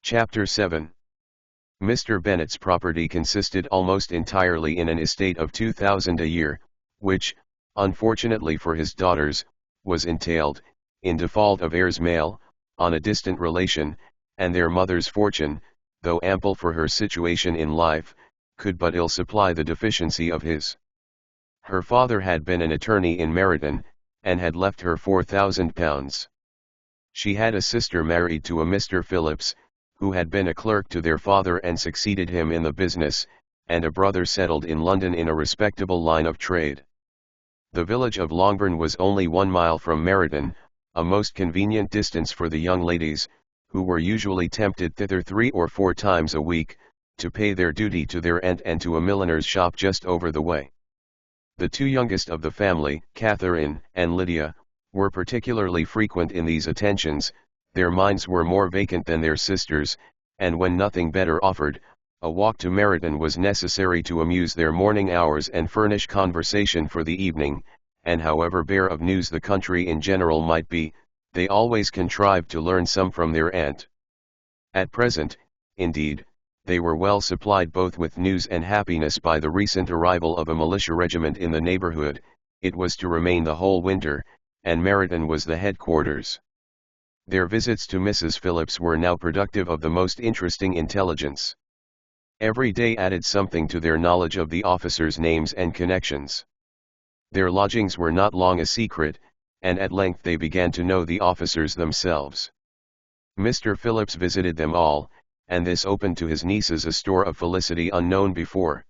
Chapter 7. Mr. Bennet's property consisted almost entirely in an estate of 2,000 a year, which, unfortunately for his daughters, was entailed, in default of heirs male, on a distant relation, and their mother's fortune, though ample for her situation in life, could but ill supply the deficiency of his. Her father had been an attorney in Meryton, and had left her £4,000. She had a sister married to a Mr. Phillips, who had been a clerk to their father and succeeded him in the business, and a brother settled in London in a respectable line of trade. The village of Longbourn was only 1 mile from Meryton, a most convenient distance for the young ladies, who were usually tempted thither 3 or 4 times a week, to pay their duty to their aunt and to a milliner's shop just over the way. The 2 youngest of the family, Catherine and Lydia, were particularly frequent in these attentions. Their minds were more vacant than their sisters, and when nothing better offered, a walk to Meryton was necessary to amuse their morning hours and furnish conversation for the evening, and however bare of news the country in general might be, they always contrived to learn some from their aunt. At present, indeed, they were well supplied both with news and happiness by the recent arrival of a militia regiment in the neighbourhood. It was to remain the whole winter, and Meryton was the headquarters. Their visits to Mrs. Phillips were now productive of the most interesting intelligence. Every day added something to their knowledge of the officers' names and connections. Their lodgings were not long a secret, and at length they began to know the officers themselves. Mr. Phillips visited them all, and this opened to his nieces a store of felicity unknown before.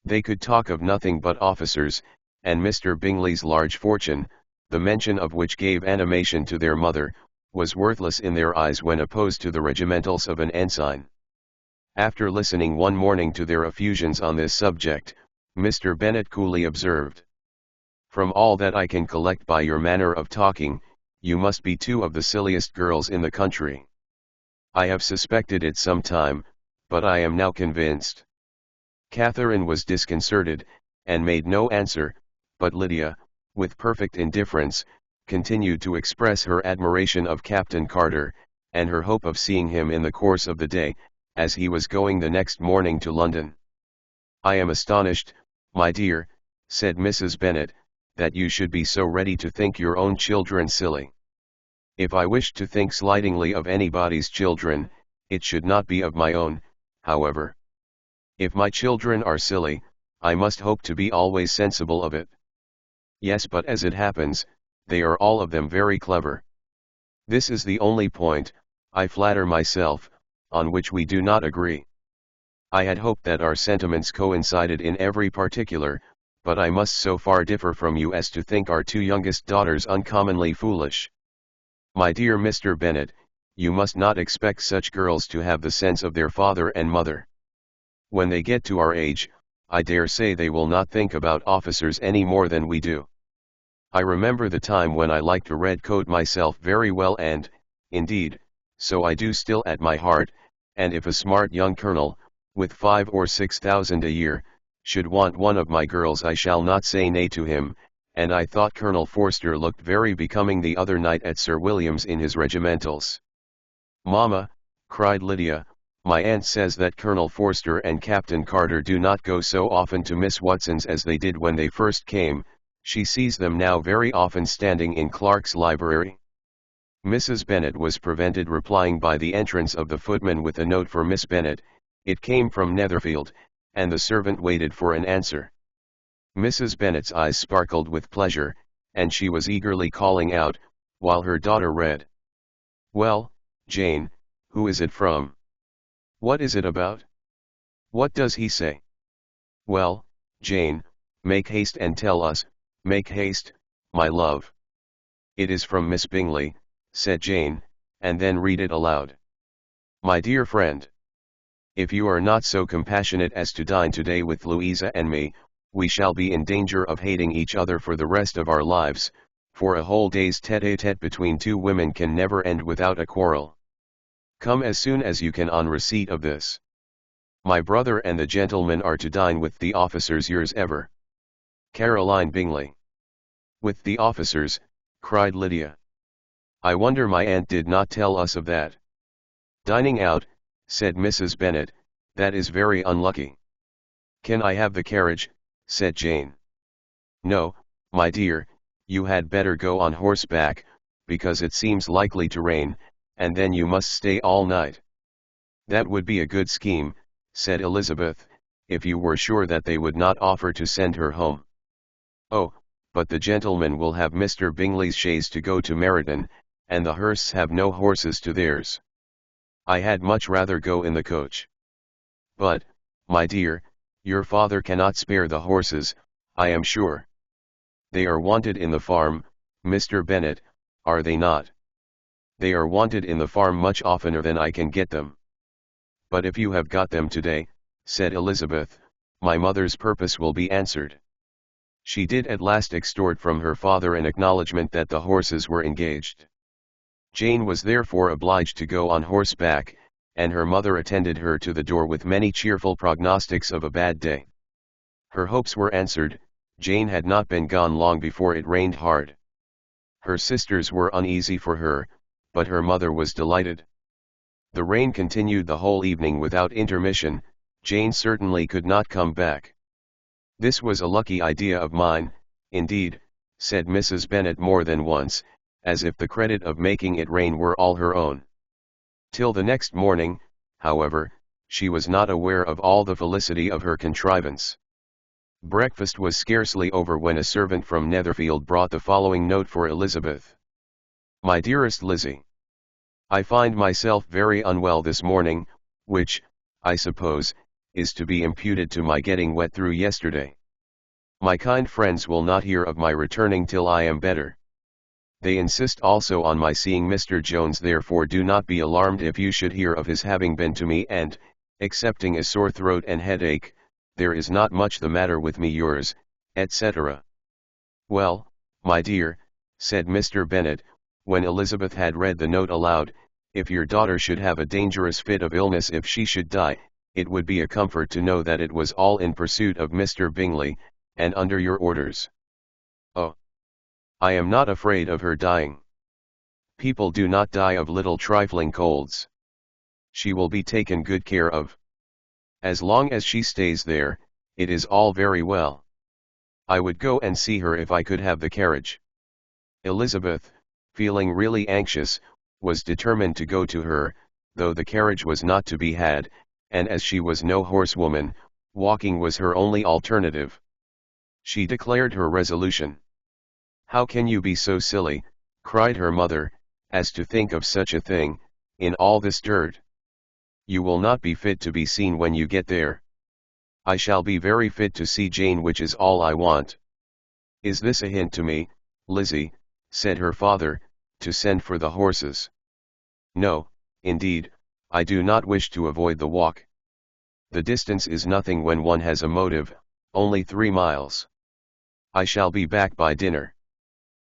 They could talk of nothing but officers, and Mr. Bingley's large fortune, the mention of which gave animation to their mother, was worthless in their eyes when opposed to the regimentals of an ensign. After listening one morning to their effusions on this subject, Mr. Bennet coolly observed: "From all that I can collect by your manner of talking, you must be 2 of the silliest girls in the country. I have suspected it some time, but I am now convinced." Catherine was disconcerted, and made no answer, but Lydia, with perfect indifference, continued to express her admiration of Captain Carter, and her hope of seeing him in the course of the day, as he was going the next morning to London. "I am astonished, my dear," said Mrs. Bennet, "that you should be so ready to think your own children silly. If I wished to think slightingly of anybody's children, it should not be of my own, however. If my children are silly, I must hope to be always sensible of it. Yes, but as it happens, they are all of them very clever. This is the only point, I flatter myself, on which we do not agree. I had hoped that our sentiments coincided in every particular, but I must so far differ from you as to think our 2 youngest daughters uncommonly foolish. My dear Mr. Bennet, you must not expect such girls to have the sense of their father and mother. When they get to our age, I dare say they will not think about officers any more than we do. I remember the time when I liked a red coat myself very well, and, indeed, so I do still at my heart, and if a smart young colonel, with 5 or 6,000 a year, should want one of my girls, I shall not say nay to him, and I thought Colonel Forster looked very becoming the other night at Sir William's in his regimentals." "Mamma," cried Lydia, "my aunt says that Colonel Forster and Captain Carter do not go so often to Miss Watson's as they did when they first came. She sees them now very often standing in Clark's library." Mrs. Bennet was prevented replying by the entrance of the footman with a note for Miss Bennet. It came from Netherfield, and the servant waited for an answer. Mrs. Bennet's eyes sparkled with pleasure, and she was eagerly calling out, while her daughter read: "Well, Jane, who is it from? What is it about? What does he say? Well, Jane, make haste and tell us, make haste, my love." "It is from Miss Bingley," said Jane, and then read it aloud. "My dear friend, if you are not so compassionate as to dine today with Louisa and me, we shall be in danger of hating each other for the rest of our lives, for a whole day's tete-a-tete between 2 women can never end without a quarrel. Come as soon as you can on receipt of this. My brother and the gentlemen are to dine with the officers. Yours ever, Caroline Bingley." "With the officers," cried Lydia. "I wonder my aunt did not tell us of that." Dining out, said Mrs. Bennet, that is very unlucky. Can I have the carriage, said Jane. No, my dear, you had better go on horseback, because it seems likely to rain, and then you must stay all night. That would be a good scheme, said Elizabeth, if you were sure that they would not offer to send her home. Oh, but the gentlemen will have Mr. Bingley's chaise to go to Meryton, and the Hursts have no horses to theirs. I had much rather go in the coach. But, my dear, your father cannot spare the horses, I am sure. They are wanted in the farm, Mr. Bennet, are they not? They are wanted in the farm much oftener than I can get them. But if you have got them today, said Elizabeth, my mother's purpose will be answered. She did at last extort from her father an acknowledgment that the horses were engaged. Jane was therefore obliged to go on horseback, and her mother attended her to the door with many cheerful prognostics of a bad day. Her hopes were answered. Jane had not been gone long before it rained hard. Her sisters were uneasy for her, but her mother was delighted. The rain continued the whole evening without intermission. Jane certainly could not come back. This was a lucky idea of mine, indeed, said Mrs. Bennet more than once, as if the credit of making it rain were all her own. Till the next morning, however, she was not aware of all the felicity of her contrivance. Breakfast was scarcely over when a servant from Netherfield brought the following note for Elizabeth. My dearest Lizzie, I find myself very unwell this morning, which, I suppose, is to be imputed to my getting wet through yesterday. My kind friends will not hear of my returning till I am better. They insist also on my seeing Mr. Jones, therefore do not be alarmed if you should hear of his having been to me, and, excepting a sore throat and headache, there is not much the matter with me. Yours, etc. Well, my dear, said Mr. Bennet, when Elizabeth had read the note aloud, if your daughter should have a dangerous fit of illness, if she should die, it would be a comfort to know that it was all in pursuit of Mr. Bingley, and under your orders. Oh! I am not afraid of her dying. People do not die of little trifling colds. She will be taken good care of. As long as she stays there, it is all very well. I would go and see her if I could have the carriage. Elizabeth, feeling really anxious, was determined to go to her, though the carriage was not to be had, and as she was no horsewoman, walking was her only alternative. She declared her resolution. How can you be so silly, cried her mother, as to think of such a thing, in all this dirt? You will not be fit to be seen when you get there. I shall be very fit to see Jane, which is all I want. Is this a hint to me, Lizzie, said her father, to send for the horses? No, indeed, I do not wish to avoid the walk. The distance is nothing when one has a motive, only 3 miles. I shall be back by dinner.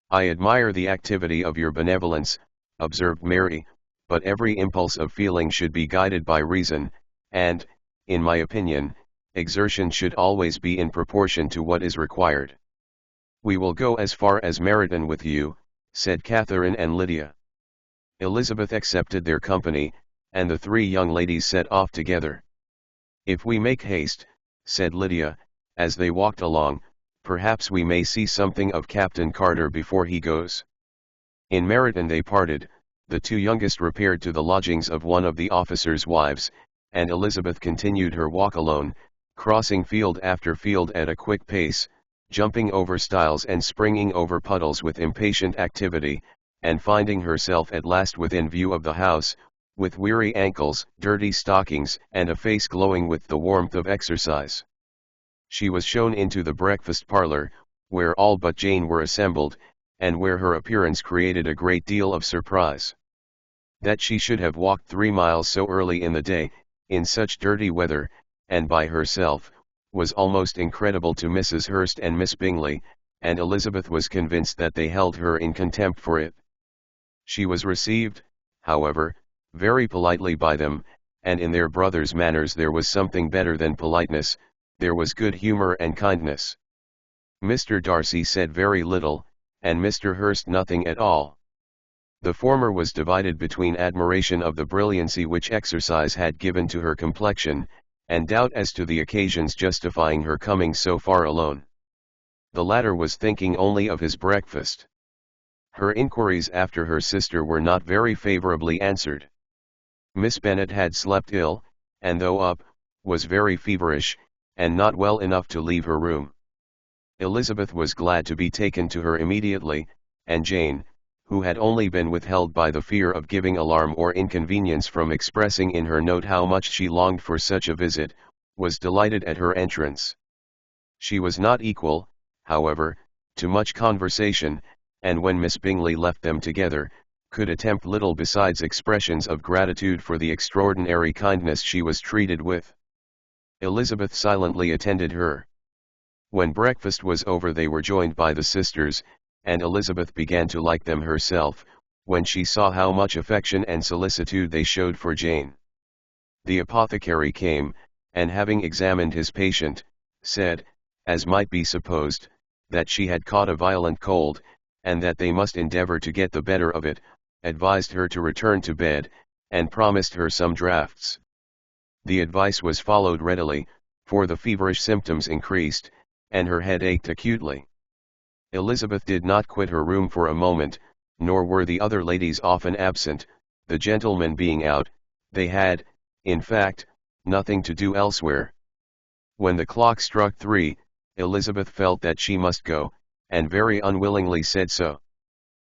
I admire the activity of your benevolence, observed Mary, but every impulse of feeling should be guided by reason, and, in my opinion, exertion should always be in proportion to what is required. We will go as far as Meryton with you, said Catherine and Lydia. Elizabeth accepted their company, and the 3 young ladies set off together. If we make haste, said Lydia, as they walked along, perhaps we may see something of Captain Carter before he goes. In Meryton they parted. The 2 youngest repaired to the lodgings of one of the officers' wives, and Elizabeth continued her walk alone, crossing field after field at a quick pace, jumping over stiles and springing over puddles with impatient activity, and finding herself at last within view of the house, with weary ankles, dirty stockings, and a face glowing with the warmth of exercise. She was shown into the breakfast parlour, where all but Jane were assembled, and where her appearance created a great deal of surprise. That she should have walked 3 miles so early in the day, in such dirty weather, and by herself, was almost incredible to Mrs. Hurst and Miss Bingley, and Elizabeth was convinced that they held her in contempt for it. She was received, however, very politely by them, and in their brother's manners there was something better than politeness, there was good humour and kindness. Mr. Darcy said very little, and Mr. Hurst nothing at all. The former was divided between admiration of the brilliancy which exercise had given to her complexion, and doubt as to the occasions justifying her coming so far alone. The latter was thinking only of his breakfast. Her inquiries after her sister were not very favorably answered. Miss Bennet had slept ill, and though up, was very feverish, and not well enough to leave her room. Elizabeth was glad to be taken to her immediately, and Jane, who had only been withheld by the fear of giving alarm or inconvenience from expressing in her note how much she longed for such a visit, was delighted at her entrance. She was not equal, however, to much conversation, and when Miss Bingley left them together, could attempt little besides expressions of gratitude for the extraordinary kindness she was treated with. Elizabeth silently attended her. When breakfast was over they were joined by the sisters, and Elizabeth began to like them herself, when she saw how much affection and solicitude they showed for Jane. The apothecary came, and having examined his patient, said, as might be supposed, that she had caught a violent cold, and that they must endeavour to get the better of it, advised her to return to bed, and promised her some draughts. The advice was followed readily, for the feverish symptoms increased, and her head ached acutely. Elizabeth did not quit her room for a moment, nor were the other ladies often absent, the gentlemen being out. They had, in fact, nothing to do elsewhere. When the clock struck 3, Elizabeth felt that she must go, and very unwillingly said so.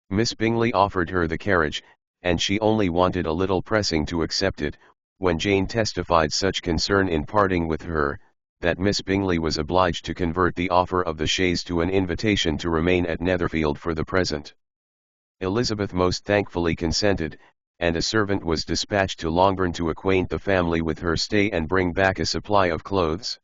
Miss Bingley offered her the carriage, and she only wanted a little pressing to accept it, when Jane testified such concern in parting with her, that Miss Bingley was obliged to convert the offer of the chaise to an invitation to remain at Netherfield for the present. Elizabeth most thankfully consented, and a servant was dispatched to Longbourn to acquaint the family with her stay and bring back a supply of clothes.